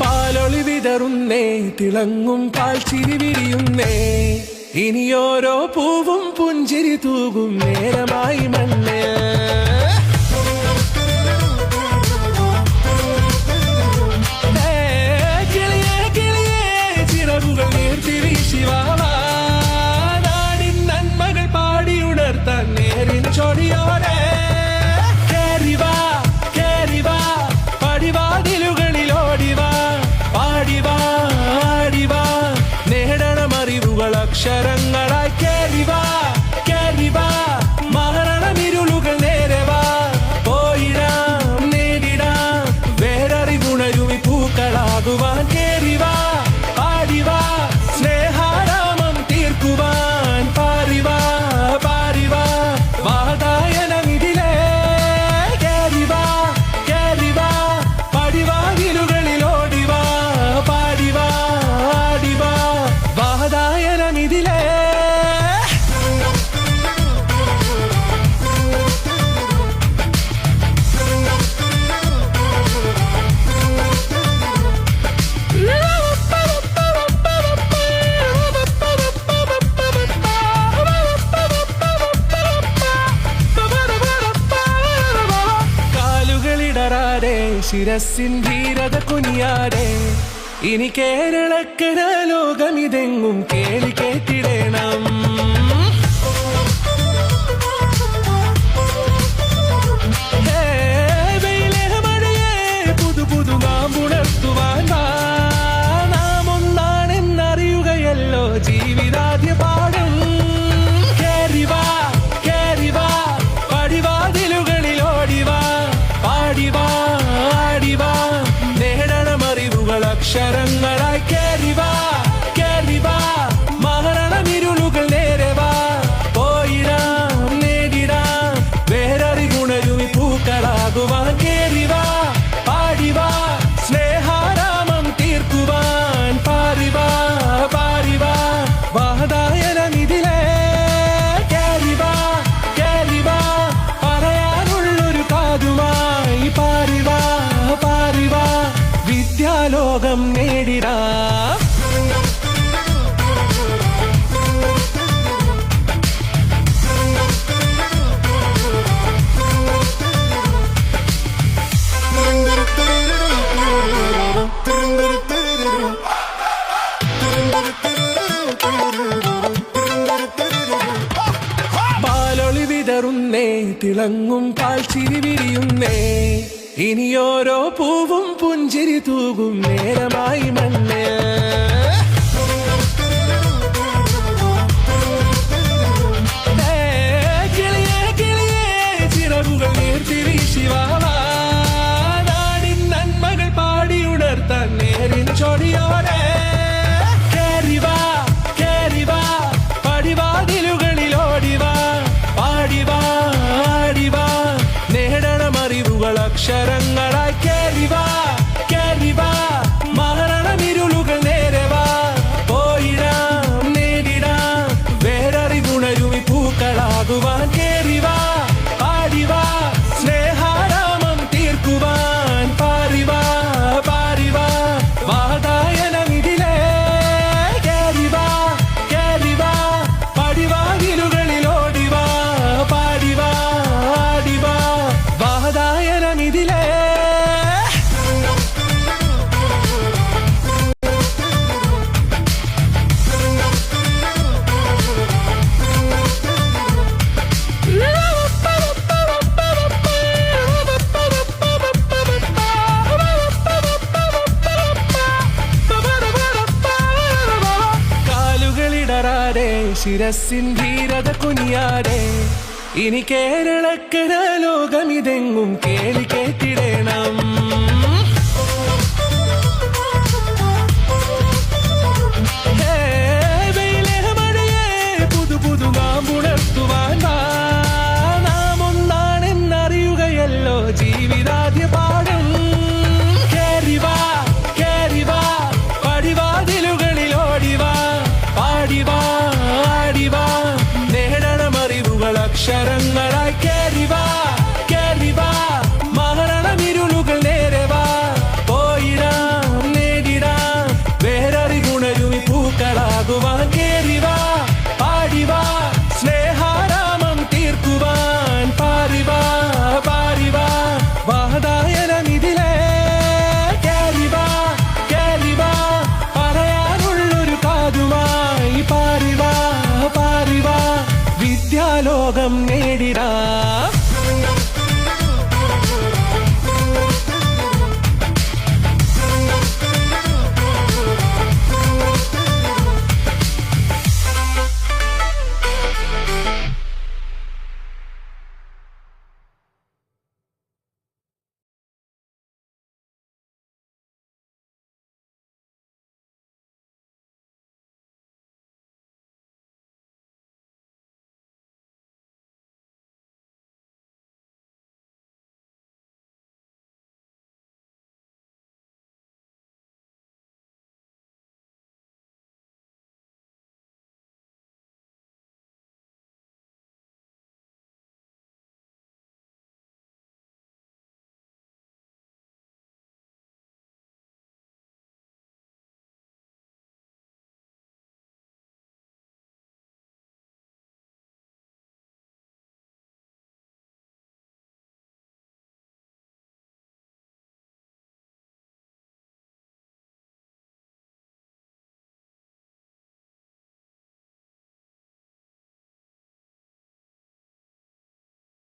പാലൊളി വിതറുന്നേ, തിളങ്ങും പാൽച്ചിരി വിരിയുന്നേ, ഇനിയോരോ പൂവും പുഞ്ചിരി തൂകും നേരമായി മണ്ണ്. കിളിയേ കിളിയേ ചിറകുകൾ നീർത്തി വീശിവാവാ, നാടിൻ നന്മകൾ പാടിയുണർത്താൻ നേരിൻ ചൊടിയോടെ. കേറിവാ കേറിവാ പടിവാതിലുകളിലോടിവാ, പാടിവാ ആടിവാ നേടണമറിവുകൾ അക്ഷരങ്ങളായി. കേറിവാ കേറിവാ മരണമിരുളുകൾ നേരവാ, പോയിടാം നേടിടാം വേററിവുണരുമി പൂക്കളാകുവാൻ. കേറിവാ പാടിവാ സ്നേഹാരാമം തീർക്കുവാൻ, പാറിവാ പാറിവാ വാതായനമിതിലേ. കേറിവാ കേറിവാ പടിവാതിലുകളിലോടിവാ, പാടിവാ ആടിവാ വാതായനമിതിലേ. കാലുകളിടറാതെ ശിരസിൻ ധീരത കുനിയാതെ, ഇനി കേരളക്കര ലോകമിതെങ്ങും കേളി കേട്ടിടണം. വെയിലേ മഴയേ പുതു പുതു മാമ്പുണർത്തുവാൻ വാ, നാം ഒന്നാണെന്നറിയുകയല്ലോ ജീവിതാദ്യ പാഠം. കേറിവാ കേറിവാ പടിവാതിലുകളിലോടിവാ, പാടിവാ ആടിവാ നേടണമറിവുകൾ അക്ഷരങ്ങളായി. കേറിവാ കേറിവാ മരണമിരുളുകൾ നേരവാ, പോയിടാം നേടിടാം വേററിവുണരുമി പൂക്കളാകുവാൻ. കേറിവാ പാടിവാ സ്നേഹാരാമം തീർക്കുവാൻ, പാറിവാ പാറിവാ വാതായനമിതിലേ. കേറിവാ കേറിവാ പറയാനുള്ളൊരു കാതുമായി, പാറിവാ പാറിവാ വിദ്യാലോകം നേടിടാം. പാലൊളി വിതറുന്നേ, തിളങ്ങും പാൽച്ചിരി വിരിയുന്നേ, ഇനിയോരോ പൂവും പുഞ്ചിരി തൂകും നേരമായി മണ്ണ്. കിളിയേ കിളിയേ ചിറകുകൾ നീർത്തി വീശിവാവാ, നാടിൻ നന്മകൾ പാടിയുണർത്താൻ നേരിൻ ചൊടിയോടെ. കേറിവാ കേറിവാ പടിവാതിലുകളിലോടിവാ, പാടിവാ ആടിവാ നേടണമറിവുകൾ അക്ഷരങ്ങളായി. കേറിവാ കേറിവാ മരണമിരുളുകൾ നേരവാ, പോയിടാം നേടിടാം വേററിവുണരുമി പൂക്കളാകുവാൻ. കേറിവാ പാടിവാ സ്നേഹാരാമം തീർക്കുവാൻ, പാറിവാ പാറിവാ വാതായനമിതിലേ. കേറിവാ കേറിവാ പടിവാതിലുകളിലോടിവാ, പാടിവാ ആടിവാ വാതായനമിതിലേ. കാലുകളിടറാതെ ശിരസിൻ ധീരത കുനിയാതെ, ഇനി കേരളക്കര ലോകമിതെങ്ങും കേളി കേട്ടിടണം. വെയിലേ മഴയേ പുതു പുതു മാമ്പുണർത്തുവാൻ വാ, നാം ഒന്നാണെന്നറിയുകയല്ലോ ജീവിതാദ്യ പാഠം. കേറിവാ കേറിവാ പടിവാതിലുകളിലോടിവാ, പാടിവാ ആടിവാ ലോകം നേടിടാം.